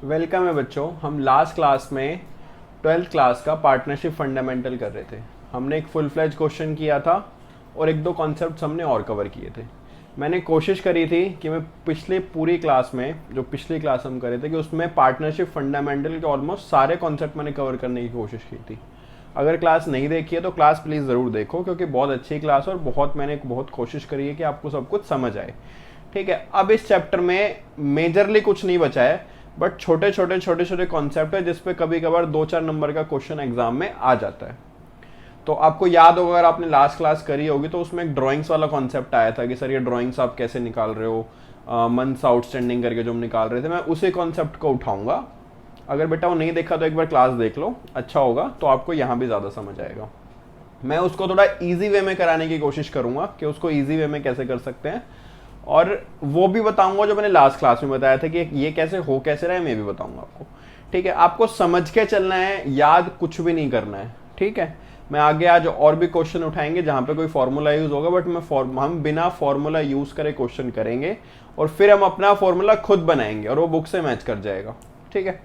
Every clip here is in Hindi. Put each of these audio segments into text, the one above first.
वेलकम है बच्चों। हम लास्ट क्लास में 12th क्लास का पार्टनरशिप फंडामेंटल कर रहे थे। हमने एक फुल फ्लेज क्वेश्चन किया था और एक दो कॉन्सेप्ट्स हमने और कवर किए थे। मैंने कोशिश करी थी कि मैं पिछली पूरी क्लास में, जो पिछली क्लास हम कर रहे थे, कि उसमें पार्टनरशिप फंडामेंटल के ऑलमोस्ट सारे कॉन्सेप्ट मैंने कवर करने की कोशिश की थी। अगर क्लास नहीं देखी है तो क्लास प्लीज़ ज़रूर देखो, क्योंकि बहुत अच्छी क्लास और मैंने बहुत कोशिश करी है कि आपको सब कुछ समझ आए। ठीक है, अब इस चैप्टर में मेजरली कुछ नहीं बचा है, बट छोटे छोटे कॉन्सेप्ट है जिसपे कभी कभार 2-4 नंबर का क्वेश्चन एग्जाम में आ जाता है। तो आपको याद होगा, अगर आपने लास्ट क्लास करी होगी तो उसमें एक ड्राइंग्स वाला कॉन्सेप्ट आया था कि सर ये ड्राइंग्स आप कैसे निकाल रहे हो, मंथ्स आउटस्टैंडिंग करके जो हम निकाल रहे थे। मैं उसी कॉन्सेप्ट को उठाऊंगा। अगर बेटा वो नहीं देखा तो एक बार क्लास देख लो, अच्छा होगा, तो आपको यहाँ भी ज़्यादा समझ आएगा। मैं उसको थोड़ा ईजी वे में कराने की कोशिश करूंगा कि उसको ईजी वे में कैसे कर सकते हैं, और वो भी बताऊंगा जो मैंने लास्ट क्लास में बताया था कि ये कैसे रहा है, मैं भी बताऊंगा आपको। ठीक है, आपको समझ के चलना है, याद कुछ भी नहीं करना है। ठीक है, मैं आगे आज और भी क्वेश्चन उठाएंगे जहां पे कोई फॉर्मूला यूज होगा, बट हम बिना फॉर्मूला यूज करे क्वेश्चन करेंगे और फिर हम अपना फॉर्मूला खुद बनाएंगे और वो बुक से मैच कर जाएगा। ठीक है,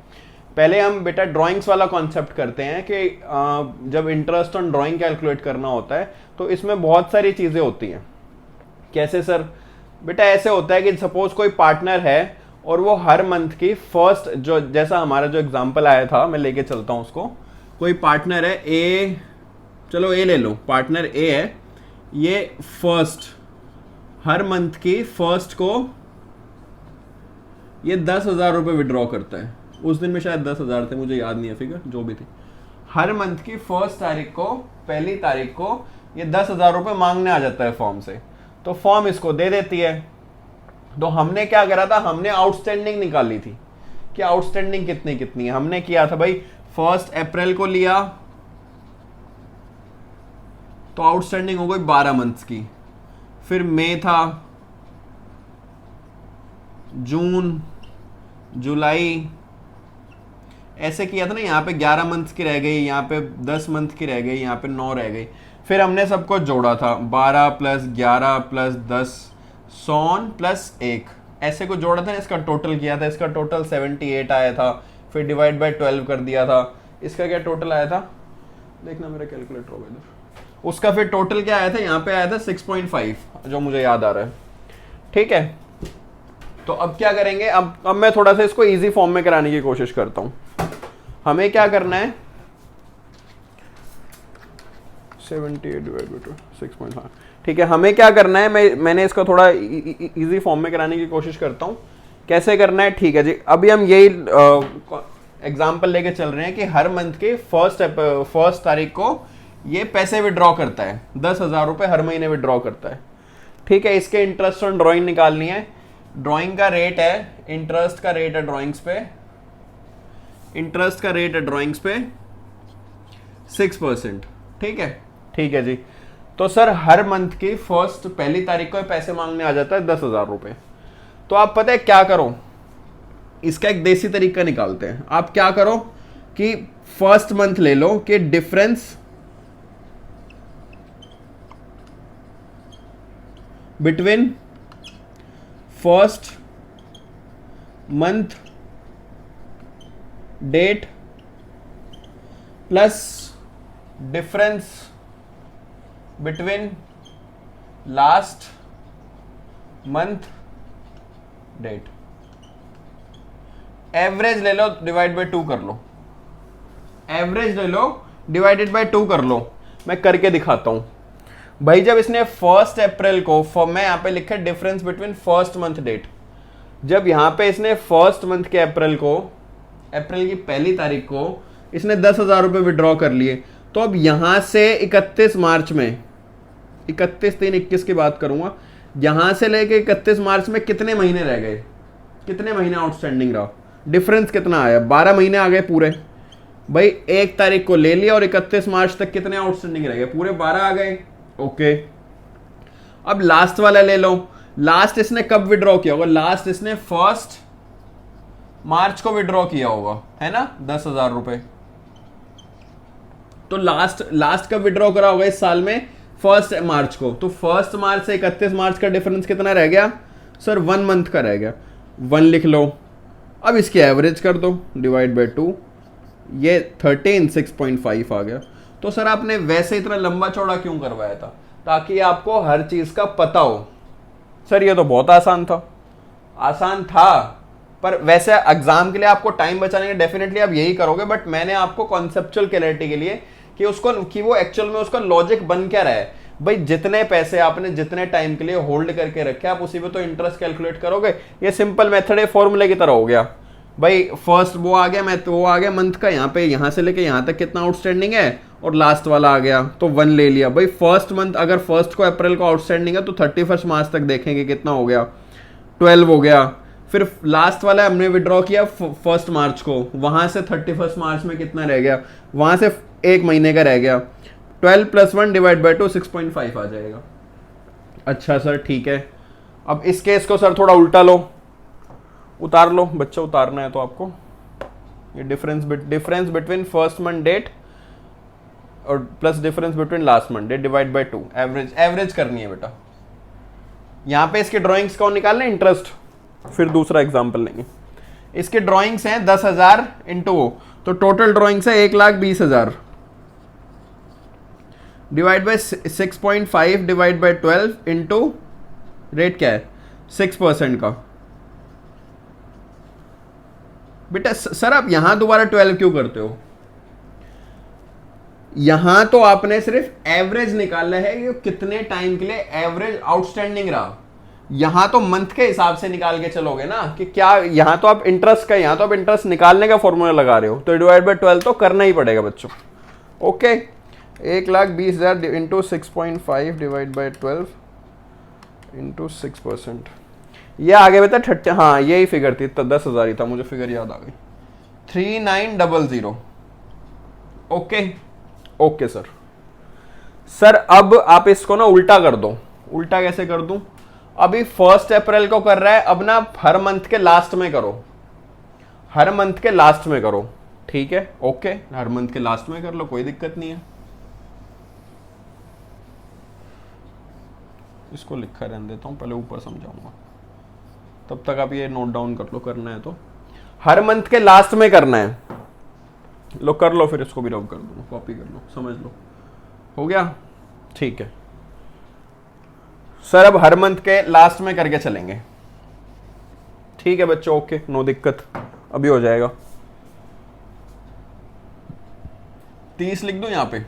पहले हम बेटा ड्राइंग्स वाला कॉन्सेप्ट करते हैं कि जब इंटरेस्ट ऑन ड्राइंग कैलकुलेट करना होता है तो इसमें बहुत सारी चीजें होती हैं। कैसे सर? बेटा ऐसे होता है कि सपोज कोई पार्टनर है और वो हर मंथ की फर्स्ट, जो जैसा हमारा जो एग्जांपल आया था, मैं लेके चलता हूं उसको। कोई पार्टनर है ए, चलो ए ले लो, पार्टनर ए है, ये फर्स्ट, हर मंथ की फर्स्ट को ये 10,000 रुपये विड्रॉ करता है। उस दिन में शायद 10,000 थे, मुझे याद नहीं है फिगर, जो भी थी। हर मंथ की फर्स्ट तारीख को, पहली तारीख को ये 10,000 रुपये मांगने आ जाता है फॉर्म से, तो फॉर्म इसको दे देती है। तो हमने क्या करा था, हमने आउटस्टैंडिंग निकाली थी कि आउटस्टैंडिंग कितनी कितनी है। हमने किया था भाई, 1 अप्रैल को लिया तो आउटस्टैंडिंग हो गई 12 मंथ्स की, फिर मई था, जून, जुलाई, ऐसे किया था ना। यहाँ पे 11 मंथ्स की रह गई, यहाँ पे 10 मंथ की रह गई, यहाँ पे 9 रह गई। फिर हमने सबको जोड़ा था, 12 + 11 + 10 +1, ऐसे को जोड़ा था, इसका टोटल किया था। इसका टोटल 78 आया था, फिर डिवाइड बाय 12 कर दिया था। इसका क्या टोटल आया था, देखना मेरा कैलकुलेटर होगा इधर। उसका फिर टोटल क्या आया था, यहाँ पे आया था 6.5, जो मुझे याद आ रहा है। ठीक है, तो अब क्या करेंगे, अब मैं थोड़ा सा इसको इजी फॉर्म में कराने की कोशिश करता हूं। हमें क्या करना है, 78 / 6.5। ठीक है, हमें क्या करना है, मैंने इसको थोड़ा इजी फॉर्म में कराने की कोशिश करता हूं। कैसे करना है? ठीक है जी, अभी हम यही एग्जांपल लेके चल रहे हैं कि हर मंथ के फर्स्ट तारीख को ये पैसे विड्रॉ करता है, 10,000 रुपये हर महीने विड्रॉ करता है। ठीक है, इसके इंटरेस्ट ऑन ड्राइंग निकालनी है। ड्राइंग का रेट है, इंटरेस्ट का रेट है ड्राइंग्स पे, इंटरेस्ट का रेट है ड्राइंग्स पे 6%। ठीक है, ठीक है जी। तो सर हर मंथ की फर्स्ट, पहली तारीख को पैसे मांगने आ जाता है 10,000 रुपये। तो आप पता है क्या करो, इसका एक देसी तरीका निकालते हैं। आप क्या करो कि फर्स्ट मंथ ले लो कि difference between first month date plus difference between last month date, average ले लो, डिवाइड बाय 2 कर लो। एवरेज ले लो, डिवाइडेड बाय 2 कर लो। मैं करके दिखाता हूं भाई। जब इसने 1 अप्रैल को, मैं यहां पे लिखा difference between first month date, जब यहां पे इसने फर्स्ट मंथ के अप्रैल की पहली तारीख को इसने 10,000 रुपये विड्रॉ कर लिए, तो अब यहां से 31 मार्च में, 31/3/21 की बात करूंगा, यहां से लेके 31 मार्च में कितने महीने रह गए, कितने महीने आउटस्टैंडिंग रहा, डिफरेंस कितना आया, 12 महीने आ गए पूरे। भाई 1 तारीख को ले लिया और 31 मार्च तक कितने आउटस्टैंडिंग रह गए, पूरे 12 आ गए। ओके, अब लास्ट वाला ले लो। लास्ट इसने कब विड्रॉ किया होगा, लास्ट इसने 1 मार्च को विड्रॉ किया होगा, है ना, 10,000 रुपए। तो लास्ट कब विड्रॉ करा होगा इस साल में, 1 मार्च को। तो 1 मार्च से 31 मार्च का डिफरेंस कितना रह गया सर, 1 मंथ का रह गया। 1 लिख लो, अब इसकी एवरेज कर दो, डिवाइड बाय 2, ये 13 6.5 आ गया। तो सर आपने वैसे इतना लंबा चौड़ा क्यों करवाया था? ताकि आपको हर चीज का पता हो। सर ये तो बहुत आसान था। आसान था, पर वैसे एग्जाम के लिए आपको टाइम बचाने के डेफिनेटली आप यही करोगे, बट मैंने आपको कॉन्सेप्चुअल क्लैरिटी के लिए कि वो एक्चुअल में उसका लॉजिक बन क्या रहा है। भाई जितने पैसे आपने जितने टाइम के लिए होल्ड करके रखे, आप उसी पे तो इंटरेस्ट कैलकुलेट करोगे। ये सिंपल मेथड है, फॉर्मूले की तरह हो गया। भाई फर्स्ट वो आ गया, वो आ गया मंथ का, यहाँ पे यहाँ से लेके यहाँ तक कितना आउटस्टैंडिंग है, और लास्ट वाला आ गया तो 1 ले लिया। भाई फर्स्ट मंथ अगर फर्स्ट को अप्रैल को आउटस्टैंडिंग है तो 31 मार्च तक देखेंगे कितना हो गया, 12 हो गया। फिर लास्ट वाला हमने विड्रॉ किया 1 मार्च को, वहां से 31 मार्च में कितना रह गया, वहां से 1 महीने का रह गया। 12 + 1 डिवाइड बाय 2 6.5 आ जाएगा। अच्छा सर ठीक है। अब इस केस को सर थोड़ा उल्टा लो, उतार लो, बच्चा उतारना है तो आपको। ये difference between first month date और plus difference between last month date divide by 2, average करनी है बेटा। यहाँ पे इसके ड्राइंग्स कौन निकालना है? इंटरेस्ट। फिर दूसरा एग्जांपल लेंगे। इसके ड्राइंग्स हैं 10,000 इंटू वो, तो टोटल ड्राइंग्स है 1,20,000 divide by 6.5 divide by 12 into rate क्या है 6% का। बेटा सर आप यहां दोबारा 12 क्यों करते हो? यहां तो आपने सिर्फ एवरेज निकालना है कि कितने टाइम के लिए एवरेज आउटस्टैंडिंग रहा। यहां तो मंथ के हिसाब से निकाल के चलोगे ना कि क्या, यहां तो आप इंटरेस्ट का, यहां तो आप इंटरेस्ट निकालने का फॉर्मूला लगा रहे हो, तो डिवाइड बाय 12 तो करना ही पड़ेगा बच्चों। Okay, 1,20,000 into 6.5 divide by 12 into 6%, ये आगे बेटा 30, हाँ यही फिगर थी, तो 10,000 ही था, मुझे फिगर याद आ गई, 3900। Okay okay sir. सर अब आप इसको ना उल्टा कर दो। उल्टा कैसे कर दूं? अभी 1 अप्रैल को कर रहा है, अब ना हर मंथ के लास्ट में करो, हर मंथ के लास्ट में करो, ठीक है? ओके, हर मंथ के लास्ट में कर लो, कोई दिक्कत नहीं है। इसको लिखा रहने देता हूं, पहले ऊपर समझाऊंगा, तब तक आप ये नोट डाउन कर लो, करना है तो हर मंथ के लास्ट में करना है। लो कर लो, फिर इसको भी रब कर दो, कॉपी कर लो, समझ लो, हो गया? ठीक है सर, अब हर मंथ के लास्ट में करके चलेंगे, ठीक है बच्चों? ओके, नो दिक्कत, अभी हो जाएगा। 30 लिख दूं यहां पे,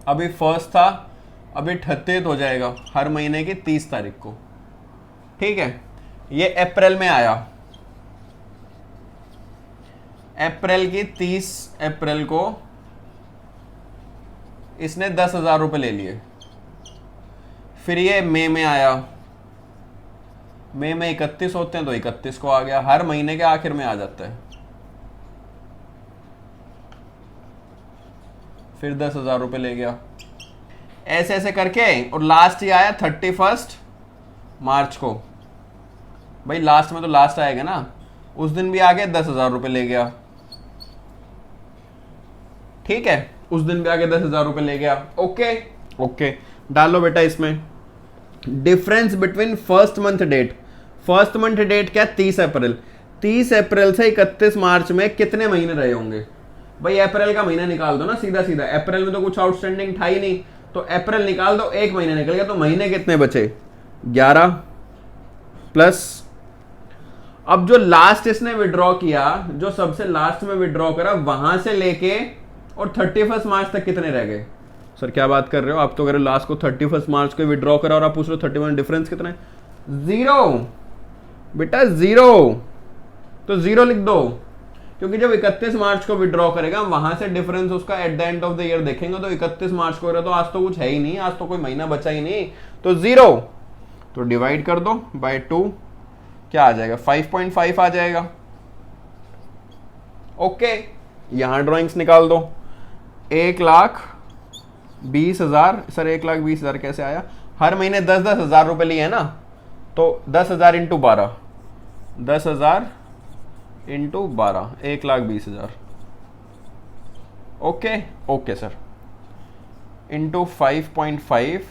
अभी फर्स्ट था, अभी 38 हो जाएगा हर महीने की 30 तारीख को, ठीक है? ये अप्रैल में आया, अप्रैल की 30 अप्रैल को इसने 10,000 रुपए ले लिए। फिर ये मई में आया, मई में 31 होते हैं तो 31 को आ गया, हर महीने के आखिर में आ जाता है। फिर 10,000 रुपए ले गया, ऐसे ऐसे करके, और लास्ट ही आया 31 मार्च को। भाई लास्ट में तो लास्ट आएगा ना, उस दिन भी आ गया 10,000 रुपए ले गया, ठीक है? उस दिन भी आगे 10,000 रुपए ले गया। ओके ओके, डालो बेटा इसमें difference between first month date. First month date क्या? 30 अप्रैल। 30 अप्रैल से 31 मार्च में कितने महीने रहे होंगे? भाई अप्रैल का महीना निकाल दो ना, सीधा सीधा। अप्रैल में तो कुछ आउटस्टैंडिंग था ही नहीं, तो अप्रैल निकाल दो, 1 महीना निकल गया, तो महीने कितने बचे? 11 प्लस, अब जो लास्ट इसने विड्रॉ किया, जो सबसे लास्ट में विड्रॉ करा, वहां से लेके और 31 मार्च तक कितने रह गए? सर क्या बात कर रहे हो आप? तो अगर लास्ट को 31 मार्च को विड्रॉ करा और आप पूछ रहे हो 31, डिफरेंस कितना है? 0 बेटा, 0। तो 0 लिख दो, क्योंकि जब 31 मार्च को विड्रॉ करेगा, वहां से डिफरेंस उसका at the end of the year देखेंगे, तो 31 मार्च को, तो आज तो कुछ है ही नहीं, आज तो कोई महीना बचा ही नहीं, तो 0। तो डिवाइड कर दो बाय 2, क्या आ जाएगा? 5.5 आ जाएगा। ओके, यहां ड्राइंग्स निकाल दो। 1,20,000, सर 1,20,000 कैसे आया? हर महीने 10,000 रुपए लिए है ना, तो 10,000 into 12, 10,000 into 12, 1,20,000। Okay okay sir, into 5.5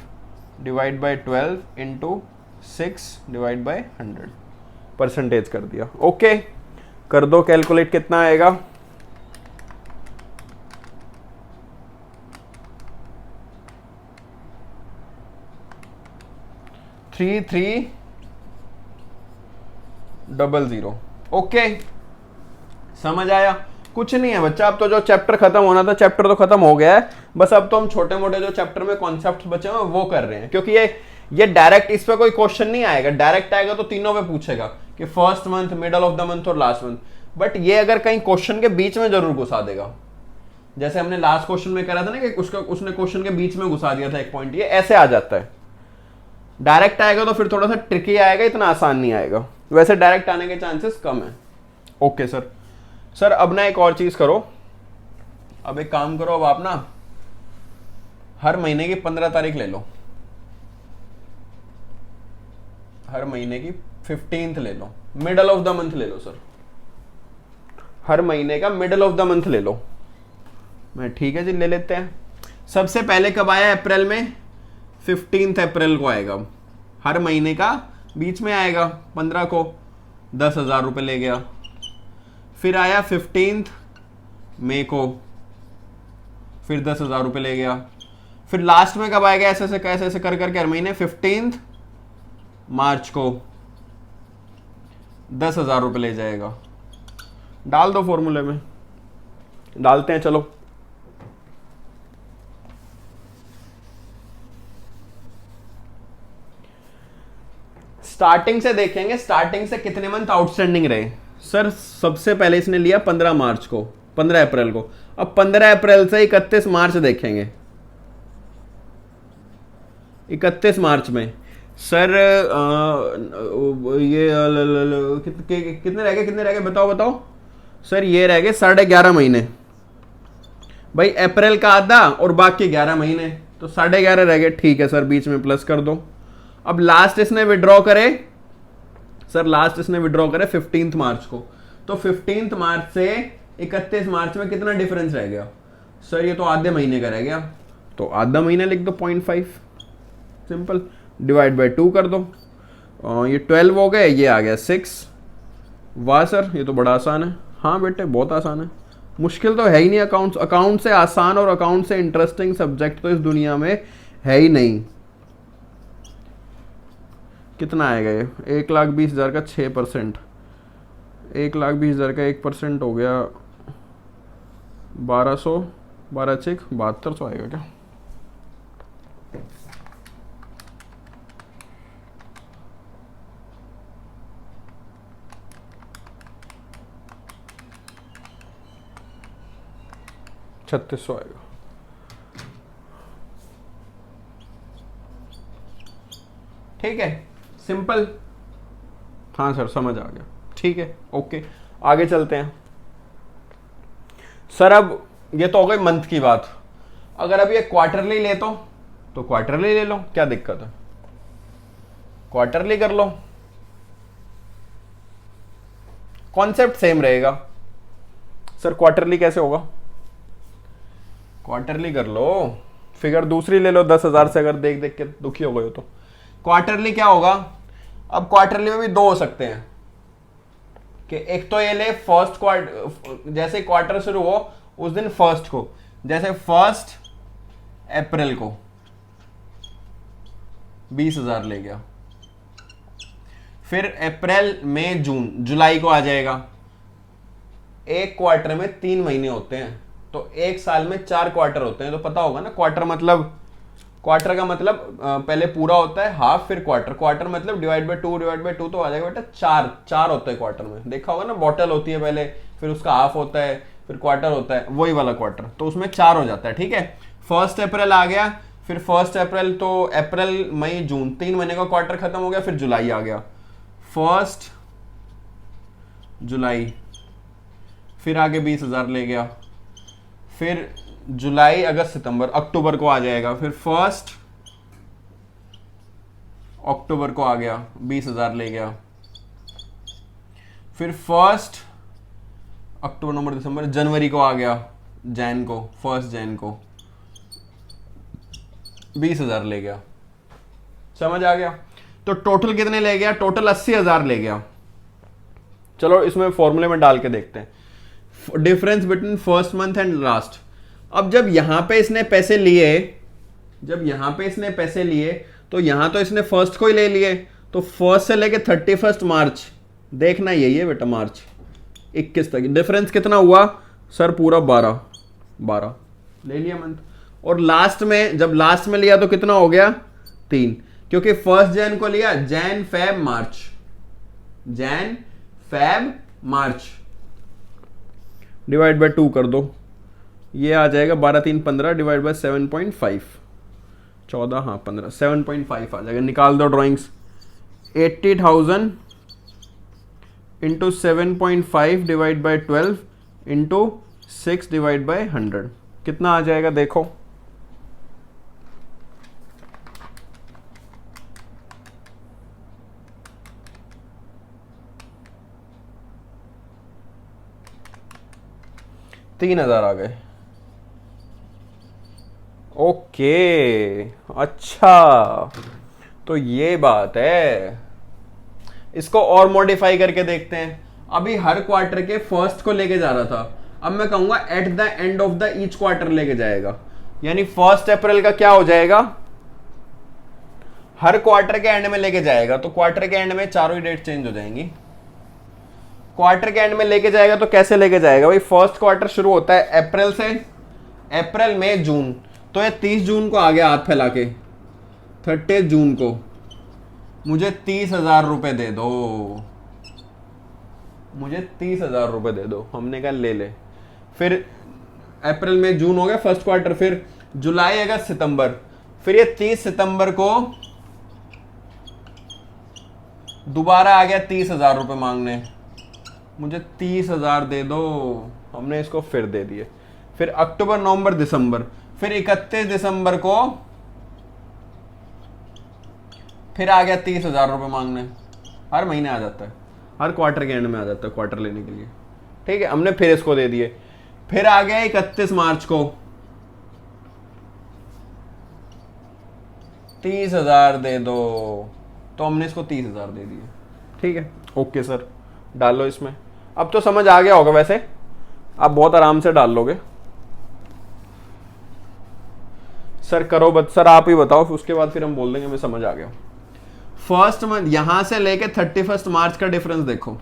divide by 12 into 6 divide by 100, percentage कर दिया। ओके, कर दो कैलकुलेट, कितना आएगा? 3300। ओके, समझ आया? कुछ नहीं है बच्चा, अब तो जो चैप्टर खत्म होना था चैप्टर तो खत्म हो गया है, बस अब तो हम छोटे मोटे जो चैप्टर में कॉन्सेप्ट बचे हैं वो कर रहे हैं, क्योंकि ये डायरेक्ट इस पे कोई क्वेश्चन नहीं आएगा। डायरेक्ट आएगा तो तीनों पे पूछेगा कि first month, middle of the month और लास्ट मंथ, बट ये अगर कहीं क्वेश्चन के बीच में जरूर घुसा देगा, जैसे हमने लास्ट क्वेश्चन में करा था ना कि उसने क्वेश्चन के बीच में घुसा दिया था एक पॉइंट, ये ऐसे आ जाता है। डायरेक्ट आएगा तो फिर थोड़ा सा ट्रिकी आएगा, इतना आसान नहीं आएगा, वैसे डायरेक्ट आने के चांसेस कम है। ओके सर, सर अब ना एक और चीज करो, अब एक काम करो, अब आप ना हर महीने की 15 तारीख ले लो, हर महीने की 15th ले लो, मिडल ऑफ द मंथ ले लो सर, हर महीने का मिडल ऑफ द मंथ ले लो। मैं ठीक है जी, ले लेते हैं। सबसे पहले कब आया? अप्रैल में, 15 अप्रैल को आएगा, हर महीने का बीच में आएगा, 15 को 10,000 रुपये ले गया। फिर आया 15 मई को, फिर 10,000 रुपये ले गया। फिर लास्ट में कब आएगा? ऐसे ऐसे कर करके हर महीने 15 मार्च को 10,000 रुपये ले जाएगा। डाल दो फॉर्मूले में, डालते हैं, चलो। स्टार्टिंग से देखेंगे, स्टार्टिंग से कितने मंथ आउटस्टैंडिंग रहे। सर सबसे पहले इसने लिया 15 मार्च को, 15 अप्रैल को, अब 15 अप्रैल से 31 मार्च देखेंगे। 31 मार्च में सर ये कितने रह गए, कितने रह गए बताओ बताओ सर? ये रह गए 11.5 महीने भाई, अप्रैल का आधा और बाकी 11 महीने, तो 11.5 रह गए। ठीक है सर, बीच में प्लस कर दो। अब लास्ट इसने विड्रॉ करे सर, लास्ट इसने विड्रॉ करे 15 मार्च को, तो 15 मार्च से 31 मार्च में कितना डिफरेंस रह गया? सर ये तो आधे महीने का रह गया, तो आधा महीना लिख दो 0.5, सिंपल, डिवाइड बाय 2 कर दो। ये 12 हो गए, ये आ गया 6। वाह सर, ये तो बड़ा आसान है। हाँ बेटे, बहुत आसान है, मुश्किल तो है ही नहीं। अकाउंट्स, अकाउंट से आसान और अकाउंट से इंटरेस्टिंग सब्जेक्ट तो इस दुनिया में है ही नहीं। कितना आएगा ये? 1,20,000 का 6%, 1,20,000 का 1% हो गया 1200, 12 6 7200 आएगा क्या? $3,600 आएगा। ठीक है, सिंपल। हाँ सर, समझ आ गया। ठीक है, ओके, आगे चलते हैं। सर अब ये तो हो गई मंथ की बात, अगर अब ये क्वार्टरली ले तो क्वार्टरली ले लो, क्या दिक्कत है? क्वार्टरली कर लो, कॉन्सेप्ट सेम रहेगा। सर क्वार्टरली कैसे होगा? क्वार्टरली कर लो, फिगर दूसरी ले लो 10,000 से, अगर देख देख के दुखी हो गए हो तो। क्वार्टरली क्या होगा? अब क्वार्टरली में भी दो हो सकते हैं कि एक तो ये ले फर्स्ट क्वार्टर, जैसे क्वार्टर शुरू हो उस दिन फर्स्ट को, जैसे 1 अप्रैल को 20,000 ले गया, फिर अप्रैल मई जून जुलाई को आ जाएगा। एक क्वार्टर में 3 महीने होते हैं, तो एक साल में 4 क्वार्टर होते हैं, तो पता होगा ना क्वार्टर मतलब, क्वार्टर का मतलब पहले पूरा होता है हाफ, फिर क्वार्टर, क्वार्टर मतलब डिवाइड बाय 2 तो आ जाएगा बेटा 4 होता है क्वार्टर में। देखा होगा ना, बॉटल होती है पहले, फिर उसका हाफ होता है, फिर क्वार्टर होता है, वही वाला क्वार्टर, तो उसमें 4 हो जाता है। ठीक है, 1 अप्रैल आ गया, फिर 1 अप्रैल तो अप्रैल मई जून 3 महीने का क्वार्टर खत्म हो गया, फिर जुलाई आ गया, 1 जुलाई, फिर आगे 20,000 ले गया, फिर जुलाई अगस्त सितंबर अक्टूबर को आ जाएगा, फिर 1 अक्टूबर को आ गया 20,000 ले गया, फिर 1 अक्टूबर नवंबर दिसंबर जनवरी को आ गया, जैन को 1 जैन को 20,000 ले गया। समझ आ गया? तो टोटल कितने ले गया? टोटल 80,000 ले गया। चलो इसमें फॉर्मूले में डाल के देखते हैं difference between first month and last. अब जब यहां पे इसने पैसे लिए, तो यहां तो इसने फर्स्ट को ही ले लिए, तो फर्स्ट से लेके 31 मार्च देखना यही है बेटा, मार्च 21 तक डिफरेंस कितना हुआ सर? पूरा 12 ले लिया मंथ। और लास्ट में, जब लास्ट में लिया तो कितना हो गया? 3, क्योंकि फर्स्ट जैन को लिया, Jan Feb March divide by 2 कर दो, ये आ जाएगा 12 3 15 डिवाइड बाय 7.5, 14 हाँ 15, 7.5 आ जाएगा। निकाल दो drawings. 80,000 into 7.5 divide by 12 into 6 divide by 100 कितना आ जाएगा देखो। $3,000 आ गए। ओके, अच्छा तो ये बात है। इसको और मॉडिफाई करके देखते हैं। अभी हर क्वार्टर के फर्स्ट को लेके जा रहा था, अब मैं कहूंगा at the end of the each quarter लेके जाएगा, यानी 1 अप्रैल का क्या हो जाएगा? हर क्वार्टर के एंड में लेके जाएगा, तो क्वार्टर के एंड में चारों ही डेट चेंज हो जाएंगी। क्वार्टर के एंड में लेके जाएगा तो कैसे लेके जाएगा भाई? फर्स्ट क्वार्टर शुरू होता है अप्रैल से, अप्रैल मई जून, तो ये 30 जून को आ गया हाथ फैला के, 30 जून को मुझे 30,000 रुपए दे दो, मुझे 30,000 रुपए दे दो। हमने कहा ले ले। फिर अप्रैल में जून हो गया फर्स्ट क्वार्टर, फिर जुलाई अगस्त सितंबर, फिर ये 30 सितंबर को दोबारा आ गया 30,000 रुपए मांगने, मुझे 30,000 दे दो। हमने इसको फिर दे दिए। फिर अक्टूबर नवंबर दिसंबर, फिर 31 दिसंबर को फिर आ गया 30,000 रुपए मांगने। हर महीने आ जाता है, हर क्वार्टर के एंड में आ जाता है क्वार्टर लेने के लिए। ठीक है, हमने फिर इसको दे दिए। फिर आ गया 31 मार्च को 30,000 दे दो, तो हमने इसको 30,000 दे दिए। ठीक है, ओके सर, डालो इसमें। अब तो समझ आ गया होगा, वैसे आप बहुत आराम से डाल लोगे। सर करो सर आप ही बताओ, उसके बाद फिर हम बोल देंगे मैं समझ आ गया। फर्स्ट मंथ यहां से लेके 31 मार्च का डिफरेंस देखो,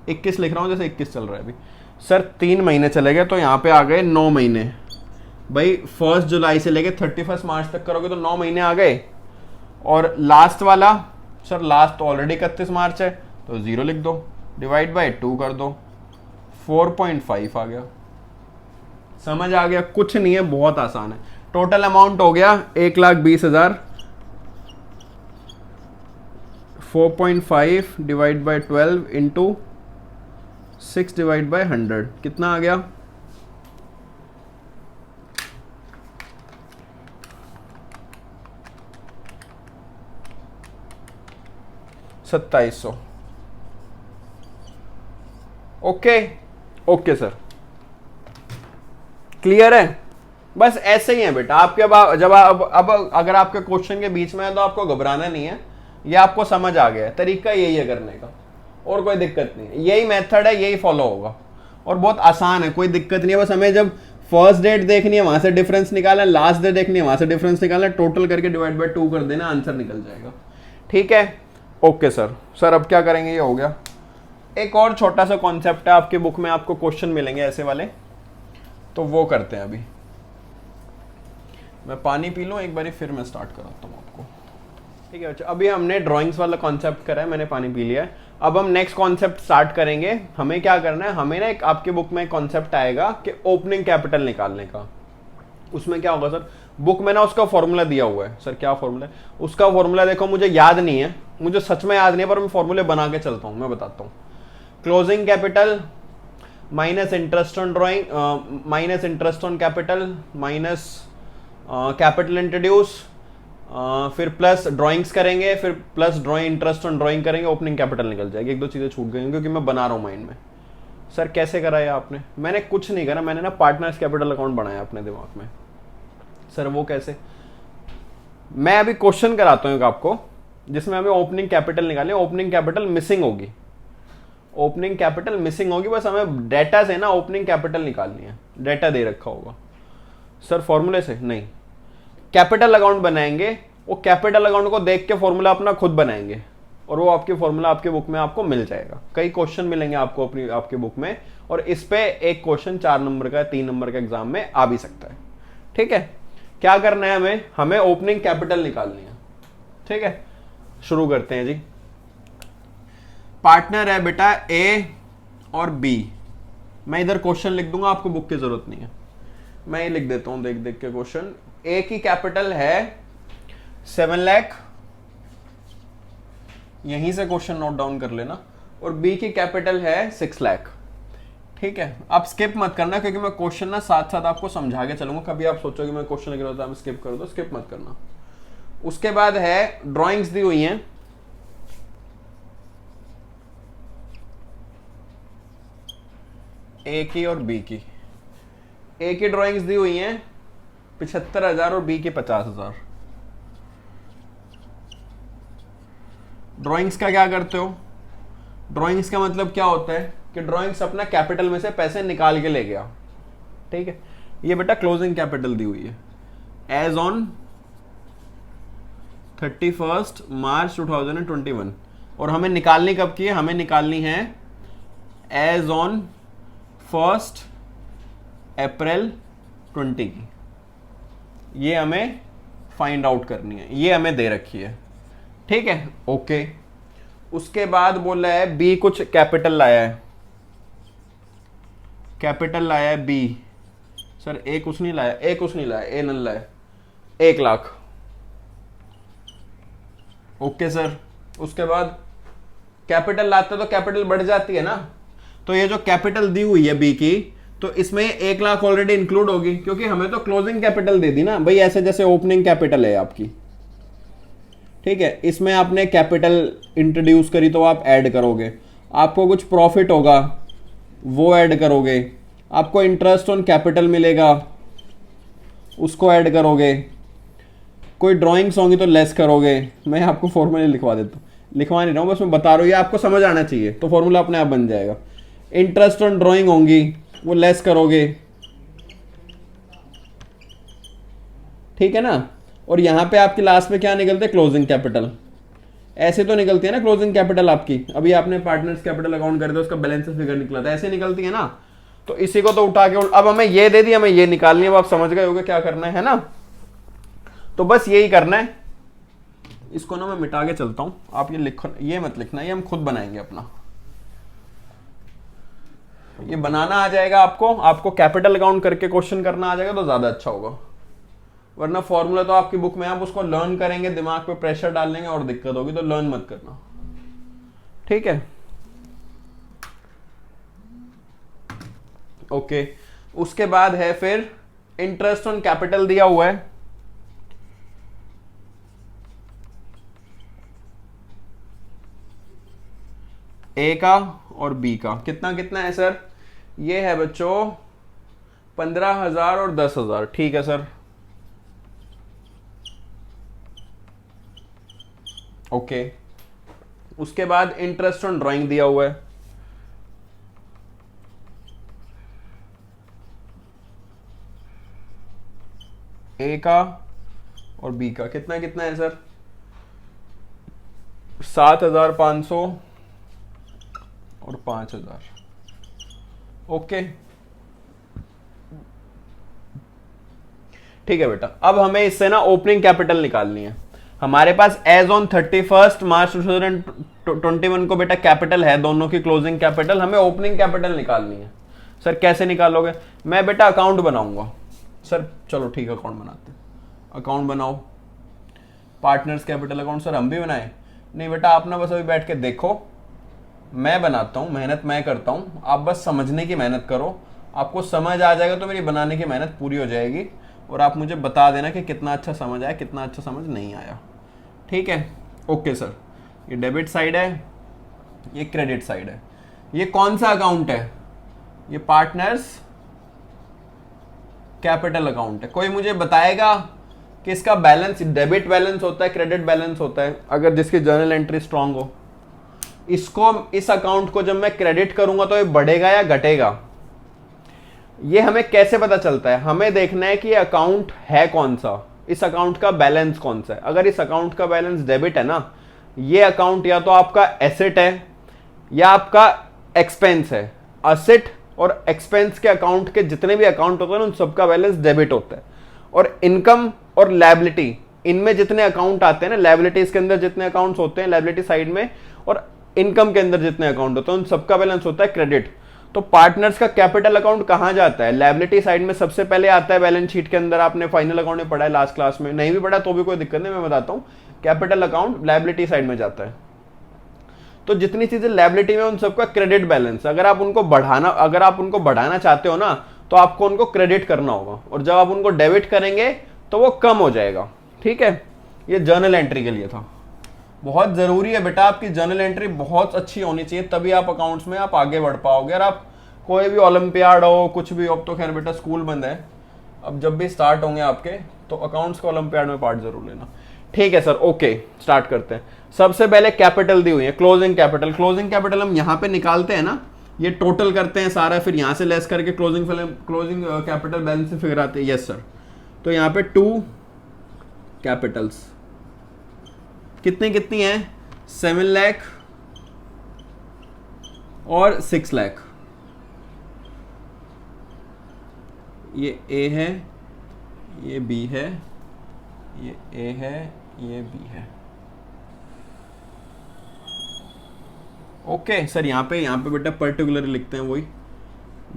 21 लिख रहा हूं जैसे 21 चल रहा है अभी। सर 3 महीने चले गए, तो यहां पे आ गए 9 महीने। भाई 1 जुलाई से लेके 31 मार्च तक करोगे तो 9 महीने आ गए। और लास्ट वाला, सर लास्ट तो ऑलरेडी 31 मार्च है, तो 0 लिख दो, डिवाइड बाय 2 कर दो, 4.5 आ गया। समझ आ गया? कुछ नहीं है, बहुत आसान है। टोटल अमाउंट हो गया 1,20,000, 4.5 divide by 12 into 6 divide by 100 कितना आ गया? 2700। ओके ओके सर, क्लियर है? बस ऐसे ही है बेटा। आपके जब अब अगर आपके क्वेश्चन के बीच में है तो आपको घबराना नहीं है, ये आपको समझ आ गया है। तरीका यही है करने का, और कोई दिक्कत नहीं है। यही मेथड है, यही फॉलो होगा, और बहुत आसान है, कोई दिक्कत नहीं है। बस हमें जब फर्स्ट डेट देखनी है वहां से डिफरेंस निकालना, लास्ट डेट देखनी है वहां से डिफरेंस निकालना, टोटल करके डिवाइड बाय 2 कर देना, आंसर निकल जाएगा। ठीक है, ओके सर। सर अब क्या करेंगे? ये हो गया। एक और छोटा सा कॉन्सेप्ट है, आपके बुक में आपको क्वेश्चन मिलेंगे ऐसे वाले, तो वो करते हैं। अभी मैं पानी पी लूँ एक बारी, फिर मैं स्टार्ट कराता हूँ आपको। ठीक है बच्चा, अभी हमने ड्राइंग्स वाला कॉन्सेप्ट करा है, मैंने पानी पी लिया है। अब हम नेक्स्ट कॉन्सेप्ट स्टार्ट करेंगे। हमें क्या करना है, हमें ना एक आपके बुक में कॉन्सेप्ट आएगा कि ओपनिंग कैपिटल निकालने का। उसमें क्या होगा सर, बुक में ना उसका फॉर्मूला दिया हुआ है। सर क्या फॉर्मूला है? उसका फॉर्मूला देखो, मुझे याद नहीं है, मुझे सच में याद नहीं है, पर मैं फॉर्मूले बना के चलता हूँ, मैं बताता हूँ। Closing capital minus interest on drawing minus interest on capital minus capital introduce, फिर प्लस ड्राइंग्स करेंगे, फिर plus drawing interest on drawing करेंगे, ओपनिंग कैपिटल निकल जाएगी। 1-2 चीजें छूट गई क्योंकि मैं बना रहा हूँ माइंड में। सर कैसे करा है आपने? मैंने कुछ नहीं करा, मैंने ना पार्टनर्स कैपिटल अकाउंट बनाया अपने दिमाग में। सर वो कैसे? मैं अभी क्वेश्चन कराता हूँ आपको, जिसमें हमें ओपनिंग कैपिटल निकालनी है। ओपनिंग कैपिटल मिसिंग होगी, ओपनिंग कैपिटल मिसिंग होगी, बस हमें डेटा से ना ओपनिंग कैपिटल निकालनी है। डेटा दे रखा होगा सर फॉर्मूले से नहीं, कैपिटल अकाउंट बनाएंगे, वो कैपिटल अकाउंट को देख के फॉर्मूला अपना खुद बनाएंगे और वो आपकी फॉर्मूला आपके बुक में आपको मिल जाएगा। कई क्वेश्चन मिलेंगे आपको अपनी आपके बुक में, और इस पे एक क्वेश्चन 4 नंबर का 3 नंबर का एग्जाम में आ भी सकता है। ठीक है, क्या करना है हमें, हमें ओपनिंग कैपिटल निकालनी है। ठीक है, शुरू करते हैं जी। पार्टनर है बेटा ए और बी। मैं इधर क्वेश्चन लिख दूंगा, आपको बुक की जरूरत नहीं है, मैं ये लिख देता हूं देख देख के क्वेश्चन। ए की कैपिटल है 7 लाख, यहीं से क्वेश्चन नोट डाउन कर लेना, और बी की कैपिटल है 6 लाख। ठीक है, आप स्किप मत करना क्योंकि मैं क्वेश्चन ना साथ साथ आपको समझा के चलूंगा। कभी आप सोचोगे मैं क्वेश्चन लिख रहा था मैं स्किप कर दो, स्किप मत करना। उसके बाद है ड्राइंग्स दी हुई हैं, ए की और बी की। ए की ड्राइंग्स दी हुई हैं 75,000 और बी की 50,000। ड्राइंग्स का क्या करते हो, ड्राइंग्स का मतलब क्या होता है कि ड्राइंग्स अपना कैपिटल में से पैसे निकाल के ले गया। ठीक है, ये बेटा क्लोजिंग कैपिटल दी हुई है एज ऑन 31 मार्च 2021, और हमें निकालनी कब की है, हमें निकालनी है एज ऑन 1 अप्रैल 20 की। ये हमें फाइंड आउट करनी है, ये हमें दे रखी है। ठीक है, ओके। उसके बाद बोल रहा है बी कुछ कैपिटल लाया है, कैपिटल लाया है बी। सर ए कुछ नहीं लाया, ए कुछ नहीं लाया, ए नल लाया 1 लाख। Okay sir. उसके बाद कैपिटल लाते तो कैपिटल बढ़ जाती है ना, तो ये जो कैपिटल दी हुई है बी की, तो इसमें 1 लाख ऑलरेडी इंक्लूड होगी क्योंकि हमें तो क्लोजिंग कैपिटल दे दी ना भाई, ऐसे जैसे ओपनिंग कैपिटल है आपकी। ठीक है, इसमें आपने कैपिटल इंट्रोड्यूस करी तो आप ऐड करोगे, आपको कुछ प्रॉफिट होगा वो ऐड करोगे, आपको इंटरेस्ट ऑन कैपिटल मिलेगा उसको ऐड करोगे, कोई ड्राइंग्स होंगी तो लेस करोगे। मैं आपको फॉर्मूला लिखवा देता हूँ, लिखवा नहीं रहा हूँ, बस मैं बता रहा हूँ, ये आपको समझ आना चाहिए तो फॉर्मूला अपने आप बन जाएगा। इंटरेस्ट ऑन ड्राइंग होंगी वो लेस करोगे, ठीक है ना। और यहाँ पे आपकी लास्ट में क्या निकलते हैं, क्लोजिंग कैपिटल। ऐसे तो निकलती है ना क्लोजिंग कैपिटल आपकी, अभी आपने पार्टनर्स कैपिटल अकाउंट कर दिया उसका बैलेंस फिगर निकला था, ऐसे निकलती है ना। तो इसी को तो उठा के अब हमें ये दे दी, हमें ये निकालनी है, अब आप समझ गए होगे क्या करना है ना। तो बस यही करना है। इसको ना मैं मिटा के चलता हूं, आप ये लिखो, ये मत लिखना, ये हम खुद बनाएंगे अपना। ये बनाना आ जाएगा आपको, आपको कैपिटल अकाउंट करके क्वेश्चन करना आ जाएगा तो ज्यादा अच्छा होगा, वरना फॉर्मूला तो आपकी बुक में, आप उसको लर्न करेंगे, दिमाग पे प्रेशर डाल लेंगे और दिक्कत होगी, तो लर्न मत करना। ठीक है, ओके। उसके बाद है फिर इंटरेस्ट ऑन कैपिटल दिया हुआ है, ए का और बी का। कितना कितना है सर, ये है बच्चों 15,000 और 10,000। ठीक है सर, ओके। उसके बाद इंटरेस्ट ऑन ड्राइंग दिया हुआ है, ए का और बी का। कितना कितना है सर, 7,500 और 5,000। ओके, ठीक है बेटा। अब हमें इससे ना ओपनिंग कैपिटल निकालनी है। हमारे पास एज ऑन 31 मार्च 2021 को बेटा कैपिटल है दोनों की, क्लोजिंग कैपिटल। हमें ओपनिंग कैपिटल निकालनी है। सर कैसे निकालोगे, मैं बेटा अकाउंट बनाऊंगा। सर चलो ठीक है, अकाउंट बनाते हैं। अकाउंट बनाओ, पार्टनर्स कैपिटल अकाउंट। सर हम भी बनाए? नहीं बेटा, आप ना बस अभी बैठ के देखो, मैं बनाता हूँ, मेहनत मैं करता हूँ, आप बस समझने की मेहनत करो। आपको समझ आ जाएगा तो मेरी बनाने की मेहनत पूरी हो जाएगी, और आप मुझे बता देना कि कितना अच्छा समझ आया, कितना अच्छा समझ नहीं आया। ठीक है, ओके सर। ये डेबिट साइड है, ये क्रेडिट साइड है। ये कौन सा अकाउंट है, ये पार्टनर्स कैपिटल अकाउंट है। कोई मुझे बताएगा किसका बैलेंस डेबिट बैलेंस होता है, क्रेडिट बैलेंस होता है, अगर जिसकी जर्नल एंट्री स्ट्रांग हो। इसको, इस अकाउंट को जब मैं क्रेडिट करूंगा तो ये बढ़ेगा या घटेगा, ये हमें कैसे पता चलता है? हमें देखना है कि ये अकाउंट है कौन सा, इस अकाउंट का बैलेंस कौन सा है। अगर इस अकाउंट का बैलेंस डेबिट है ना, ये अकाउंट या तो आपका एसेट है या आपका एक्सपेंस है। असेट और एक्सपेंस के अकाउंट के जितने भी अकाउंट होते हैं उन सबका बैलेंस डेबिट होता है। और इनकम और लायबिलिटी, इनमें जितने अकाउंट आते हैं ना, लायबिलिटीज के अंदर जितने अकाउंट्स होते हैं लायबिलिटी साइड में, और इनकम के अंदर जितने अकाउंट होते हैं उन सबका बैलेंस होता है क्रेडिट। तो पार्टनर्स का कैपिटल अकाउंट कहां जाता है? लायबिलिटी साइड में सबसे पहले आता है बैलेंस शीट के अंदर। आपने फाइनल अकाउंट में पढ़ा है लास्ट क्लास में, नहीं भी पढ़ा तो भी कोई दिक्कत नहीं, मैं बताता हूं। कैपिटल अकाउंट लायबिलिटी साइड में जाता है। तो जितनी चीजें लायबिलिटी में उन सबका क्रेडिट बैलेंस, अगर आप उनको बढ़ाना चाहते हो ना, तो आपको उनको क्रेडिट करना होगा, और जब आप उनको डेबिट करेंगे तो वो कम हो जाएगा। ठीक है, ये जर्नल एंट्री के लिए था। बहुत जरूरी है बेटा, आपकी जर्नल एंट्री बहुत अच्छी होनी चाहिए, तभी आप अकाउंट्स में आप आगे बढ़ पाओगे। और आप कोई भी ओलंपियाड हो, कुछ भी हो, अब तो खैर बेटा स्कूल बंद है, अब जब भी स्टार्ट होंगे आपके तो अकाउंट्स का ओलंपियाड में पार्ट जरूर लेना। ठीक है सर, ओके स्टार्ट करते हैं। सबसे पहले कैपिटल दी हुई है, क्लोजिंग कैपिटल। क्लोजिंग कैपिटल हम यहाँ पे निकालते हैं ना, ये टोटल करते हैं सारा, फिर यहाँ से लेस करके क्लोजिंग कैपिटल बैलेंस से फिगर आते हैं। यस सर, तो यहाँ पे 2 कैपिटल्स कितनी कितनी है? 7 लाख और 6 लाख। ये ए है, ये बी है, ये ए है, ये बी है। ओके सर, यहाँ पे बेटा पर्टिकुलर लिखते हैं, वही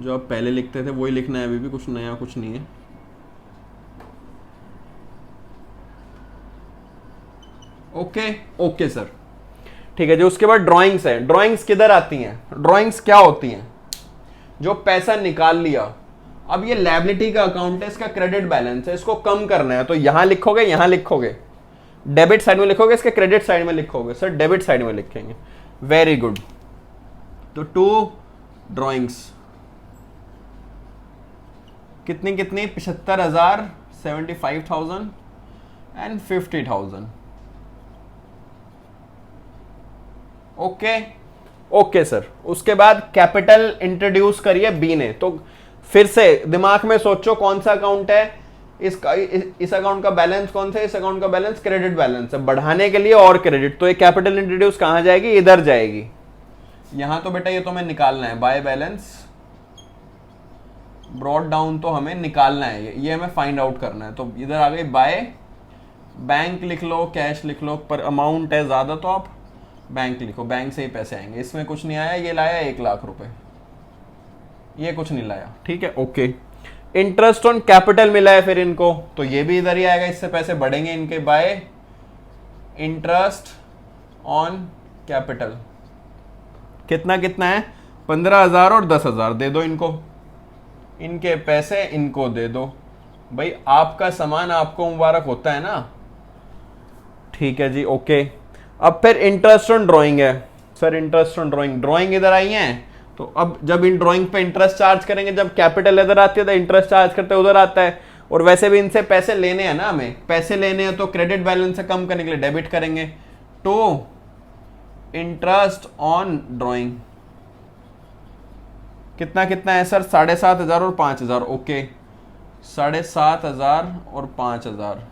जो आप पहले लिखते थे वही लिखना है, अभी भी कुछ नया कुछ नहीं है। ओके सर, ठीक है जी। उसके बाद ड्राइंग्स है। ड्राइंग्स किधर आती हैं? ड्राइंग्स क्या होती हैं? जो पैसा निकाल लिया, अब ये लायबिलिटी का अकाउंट है, इसका क्रेडिट बैलेंस है, इसको कम करना है, तो यहां लिखोगे डेबिट साइड में लिखोगे, इसके क्रेडिट साइड में लिखोगे। सर डेबिट साइड में लिखेंगे, वेरी गुड। तो 2 ड्राइंग्स कितनी 75,000, 75,000 एंड 50,000। Okay sir. उसके बाद कैपिटल इंट्रोड्यूस करिए बी ने। तो फिर से दिमाग में सोचो कौन सा अकाउंट है, इस अकाउंट का बैलेंस कौन सा है? इस अकाउंट का बैलेंस क्रेडिट बैलेंस है, बढ़ाने के लिए और क्रेडिट। तो ये कैपिटल इंट्रोड्यूस कहां जाएगी? इधर जाएगी। यहां तो बेटा ये तो हमें निकालना है, बाय बैलेंस ब्रॉड डाउन तो हमें निकालना है, ये हमें फाइंड आउट करना है। तो इधर आ गई बाय, बैंक लिख लो, कैश लिख लो, पर अमाउंट है ज्यादा तो आप बैंक लिखो, बैंक से ही पैसे आएंगे। इसमें कुछ नहीं आया, ये लाया 1 लाख रुपए, ये कुछ नहीं लाया। ठीक है, ओके। इंटरेस्ट ऑन कैपिटल मिला है फिर इनको, तो ये भी इधर ही आएगा, इससे पैसे बढ़ेंगे इनके, बाय इंटरेस्ट ऑन कैपिटल। कितना है? 15,000 और 10,000 दे दो इनको, इनके पैसे इनको दे दो। भाई आपका सामान आपको मुबारक होता है ना। ठीक है जी, ओके। अब फिर इंटरेस्ट ऑन ड्राइंग है। सर इंटरेस्ट ऑन ड्राइंग इधर आई है, तो अब जब इन ड्राइंग पे इंटरेस्ट चार्ज करेंगे, जब कैपिटल इधर आती है तो इंटरेस्ट चार्ज करते उधर आता है। और वैसे भी इनसे पैसे लेने हैं ना, हमें पैसे लेने हैं, तो क्रेडिट बैलेंस से कम करने के लिए डेबिट करेंगे। तो इंटरेस्ट ऑन ड्राइंग कितना है सर? 7,500 और 5,000। ओके, 7,500 और 5,000,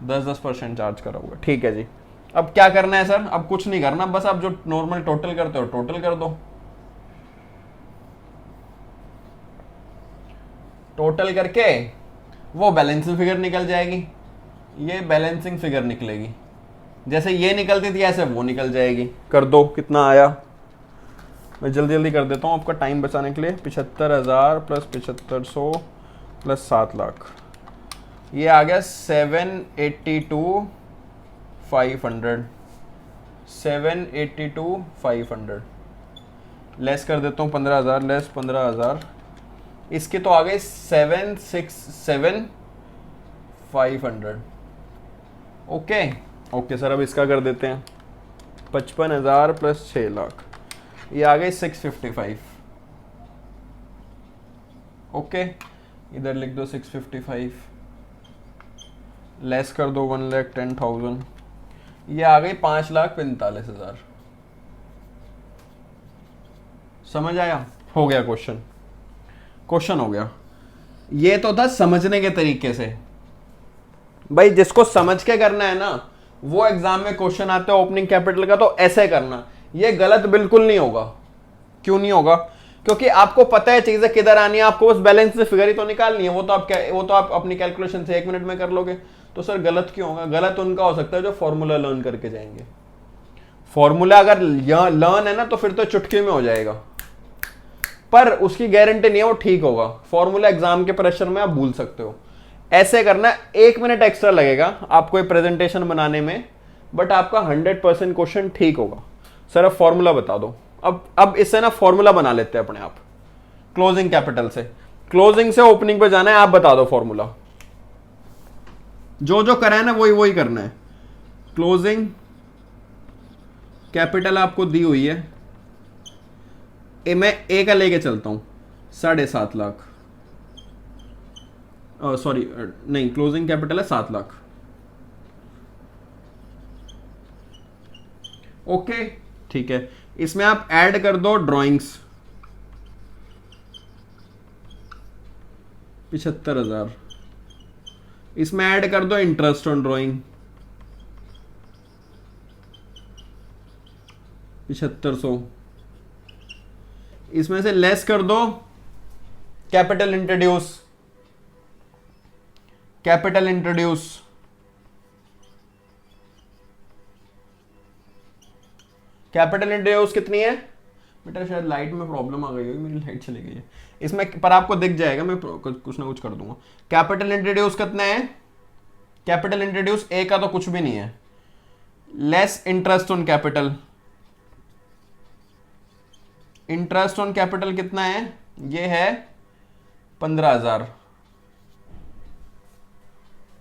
10% चार्ज करा हुआ। ठीक है जी। अब क्या करना है सर? अब कुछ नहीं करना, बस आप जो नॉर्मल टोटल करते हो टोटल कर दो। टोटल करके वो बैलेंसिंग फिगर निकल जाएगी, ये बैलेंसिंग फिगर निकलेगी। जैसे ये निकलती थी ऐसे वो निकल जाएगी। कर दो, कितना आया? मैं जल्दी कर देता हूँ आपका टाइम बचाने के लिए। 75,000 प्लस 7500 प्लस 7 लाख, ये आ गया 782,500। 782,500 लेस कर देता हूँ 15,000, लेस 15,000, इसकी तो आ गई 767,500। ओके सर, अब इसका कर देते हैं 55,000 प्लस 6 लाख, ये आ गई 655। ओके, इधर लिख दो 655। लेस कर दो 1,10,000, ये आ गई 5,45,000। समझ आया? हो गया क्वेश्चन, क्वेश्चन हो गया। ये तो था समझने के तरीके से। भाई जिसको समझ के करना है ना, वो एग्जाम में क्वेश्चन आते हैं ओपनिंग कैपिटल का तो ऐसे करना, ये गलत बिल्कुल नहीं होगा। क्यों नहीं होगा? क्योंकि आपको पता है चीजें किधर आनी है, आपको बस बैलेंस से फिगर ही तो निकालनी है। वो तो आप अपनी कैलकुलेशन से 1 मिनट में कर लोगे। तो सर गलत क्यों होगा? गलत उनका हो सकता है जो फॉर्मूला लर्न करके जाएंगे। फॉर्मूला अगर लर्न है ना तो फिर तो चुटकी में हो जाएगा, पर उसकी गारंटी नहीं है वो ठीक होगा। फॉर्मूला एग्जाम के प्रेशर में आप भूल सकते हो। ऐसे करना, 1 मिनट एक्स्ट्रा लगेगा आपको एक प्रेजेंटेशन बनाने में, बट आपका 100% क्वेश्चन ठीक होगा। सर अब फॉर्मूला बता दो। अब इससे ना फॉर्मूला बना लेते हैं अपने आप, क्लोजिंग कैपिटल से। क्लोजिंग से ओपनिंग पे जाना है, आप बता दो फॉर्मूला। जो जो करा है ना वही वही करना है। क्लोजिंग कैपिटल आपको दी हुई है, मैं ए का लेके चलता हूं, 7.5 लाख। सॉरी नहीं, क्लोजिंग कैपिटल है 7 लाख। ओके ठीक है, इसमें आप ऐड कर दो ड्राइंग्स 75,000। इसमें ऐड कर दो इंटरेस्ट ऑन ड्राइंग 7500। इसमें से लेस कर दो capital introduce. Capital introduce capital introduce कितनी है बेटा? शायद लाइट में प्रॉब्लम आ गई होगी, मेरी लाइट चली गई है इसमें, पर आपको दिख जाएगा, मैं कुछ ना कुछ कर दूंगा। कैपिटल इंट्रोड्यूस कितना है? कैपिटल इंट्रोड्यूस ए का तो कुछ भी नहीं है। Less interest on capital, interest on capital कितना है? ये है 15,000।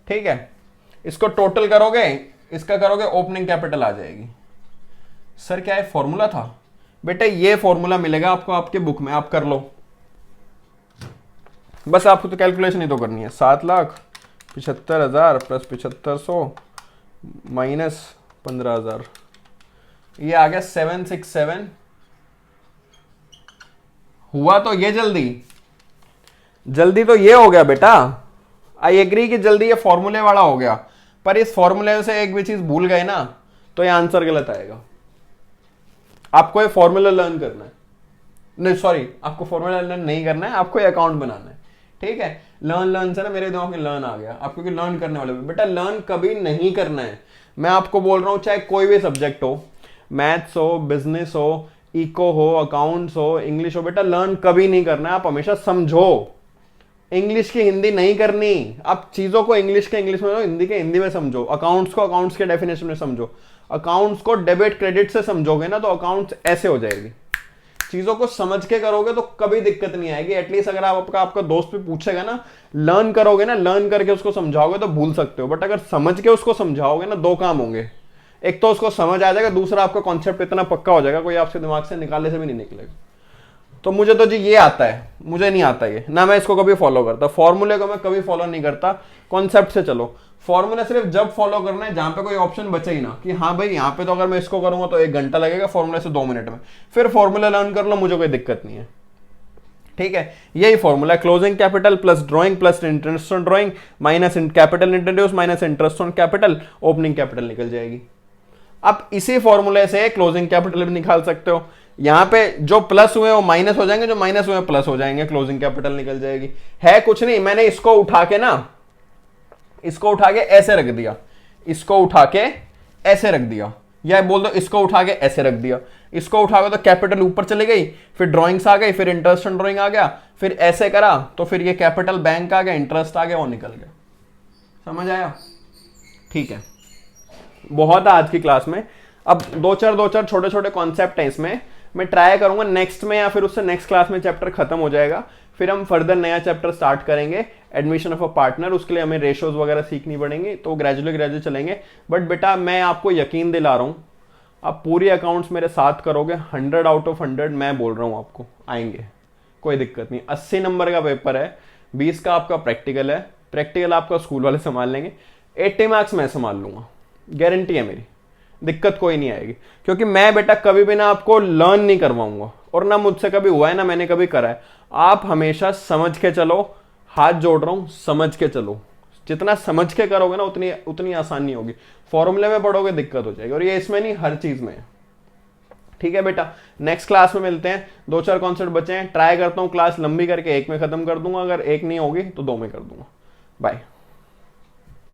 ठीक है, इसको टोटल करोगे, इसका करोगे, ओपनिंग कैपिटल आ जाएगी। सर क्या है फॉर्मूला था? बेटे ये फॉर्मूला मिलेगा आपको आपके बुक में, आप कर लो। बस आपको तो कैलकुलेशन ही तो करनी है। 7,75,000 प्लस 7,500 माइनस 15,000, ये आ गया 767। हुआ तो ये जल्दी जल्दी तो ये हो गया बेटा। आई एग्री कि जल्दी ये फॉर्मूले वाला हो गया, पर इस फॉर्मूले से एक भी चीज भूल गए ना तो ये आंसर गलत आएगा। आपको ये फॉर्मूला लर्न करना है, नहीं सॉरी, आपको फॉर्मूला लर्न नहीं करना है, आपको ये अकाउंट बनाना है। ठीक है, लर्न से ना मेरे दिमाग में लर्न आ गया। आप क्योंकि लर्न करने वाले बेटा, लर्न कभी नहीं करना है। मैं आपको बोल रहा हूं चाहे कोई भी सब्जेक्ट हो, मैथ्स हो, बिजनेस हो, इको हो, अकाउंट्स हो, इंग्लिश हो, बेटा लर्न कभी नहीं करना है। आप हमेशा समझो। इंग्लिश की हिंदी नहीं करनी, आप चीजों को इंग्लिश के इंग्लिश में, हिंदी के हिंदी में समझो, अकाउंट्स को अकाउंट्स के डेफिनेशन में समझो। अकाउंट्स को डेबिट क्रेडिट से समझोगे ना तो अकाउंट्स ऐसे हो जाएगी। चीजों को समझ के करोगे तो कभी दिक्कत नहीं आएगी। एटलीस्ट अगर आपका दोस्त भी पूछेगा ना, लर्न करोगे ना, लर्न करके उसको समझाओगे तो भूल सकते हो, बट अगर समझ के उसको समझाओगे ना, 2 काम होंगे। एक तो उसको समझ आ जाएगा, दूसरा आपका कॉन्सेप्ट इतना पक्का हो जाएगा कोई आपसे दिमाग से निकालने से भी नहीं निकलेगा। तो मुझे तो जी ये आता है, मुझे नहीं आता ये ना, मैं इसको कभी फॉलो करता। फॉर्मूले को मैं कभी फॉलो नहीं करता, कॉन्सेप्ट से चलो। फॉर्मूला सिर्फ जब फॉलो करना है जहां पे कोई ऑप्शन बचे ही ना, कि हाँ भाई यहाँ पे तो अगर मैं इसको करूंगा तो 1 घंटा लगेगा, फॉर्मूले से 2 मिनट में, फिर फॉर्मूला लर्न कर लो, मुझे कोई दिक्कत नहीं है। ठीक है, यही formula, closing capital plus drawing plus interest on drawing minus capital introduce minus interest on capital, opening capital निकल जाएगी। आप इसी फॉर्मूले से क्लोजिंग कैपिटल भी निकाल सकते हो। यहां पे जो प्लस हुए वो माइनस हो जाएंगे, जो माइनस हुए प्लस हो जाएंगे, क्लोजिंग कैपिटल निकल जाएगी। है कुछ नहीं, मैंने इसको उठा के ना, इसको उठा के ऐसे रख दिया, इसको उठा के ऐसे रख दिया, या बोल दो इसको उठा के ऐसे रख दिया। इसको उठा के तो कैपिटल ऊपर चली गई, फिर ड्राइंग्स आ गई, फिर इंटरेस्ट ऑन ड्राइंग आ गया, फिर ऐसे करा तो फिर ये कैपिटल बैंक आ गया, इंटरेस्ट आ गया, वो निकल गया। समझ आया? ठीक है, बहुत है आज की क्लास में। अब दो चार छोटे छोटे कॉन्सेप्ट हैं इसमें, मैं ट्राई करूंगा नेक्स्ट में या फिर उससे नेक्स्ट क्लास में चैप्टर खत्म हो जाएगा, फिर हम फर्दर नया चैप्टर स्टार्ट करेंगे, एडमिशन ऑफ अ पार्टनर। उसके लिए हमें रेशोज वगैरह सीखनी पड़ेंगी, तो ग्रेजुअली चलेंगे। बट बेटा मैं आपको यकीन दिला रहा हूँ, आप पूरी अकाउंट्स मेरे साथ करोगे, 100 आउट ऑफ 100 मैं बोल रहा हूँ आपको आएंगे, कोई दिक्कत नहीं। 80 नंबर का पेपर है, 20 का आपका प्रैक्टिकल है, प्रैक्टिकल आपका स्कूल वाले संभाल लेंगे। 80 मार्क्स मैं संभाल लूंगा, गारंटी है मेरी, दिक्कत कोई नहीं आएगी। क्योंकि मैं बेटा कभी भी ना आपको लर्न नहीं करवाऊंगा, और ना मुझसे कभी हुआ है ना मैंने कभी करा है। आप हमेशा समझ के चलो, हाथ जोड़ रहा हूं, समझ के चलो। जितना समझ के करोगे ना उतनी उतनी आसानी होगी। फॉर्मूले में पढ़ोगे दिक्कत हो जाएगी, और ये इसमें नहीं, हर चीज में है। ठीक है बेटा, नेक्स्ट क्लास में मिलते हैं। 2-4 कॉन्सेप्ट बचे हैं, ट्राई करता हूँ क्लास लंबी करके एक में खत्म कर दूंगा, अगर एक नहीं होगी तो 2 में कर दूंगा। बाय।